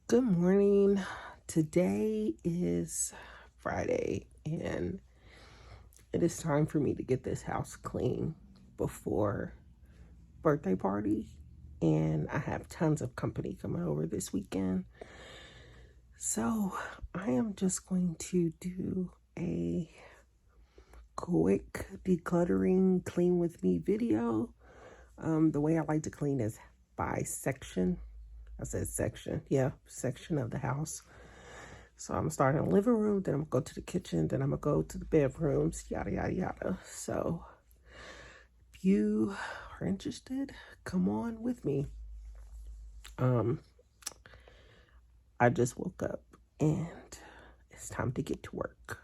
Good morning. Today is Friday and it is time for me to get this house clean before birthday party, and I have tons of company coming over this weekend. So, I am just going to do a quick decluttering clean with me video. The way I like to clean is by section. I said section. Yeah, section of the house. So I'm gonna start in the living room, then I'm gonna go to the kitchen, then I'm gonna go to the bedrooms, yada yada yada. So if you are interested, come on with me. Um, I just woke up and it's time to get to work.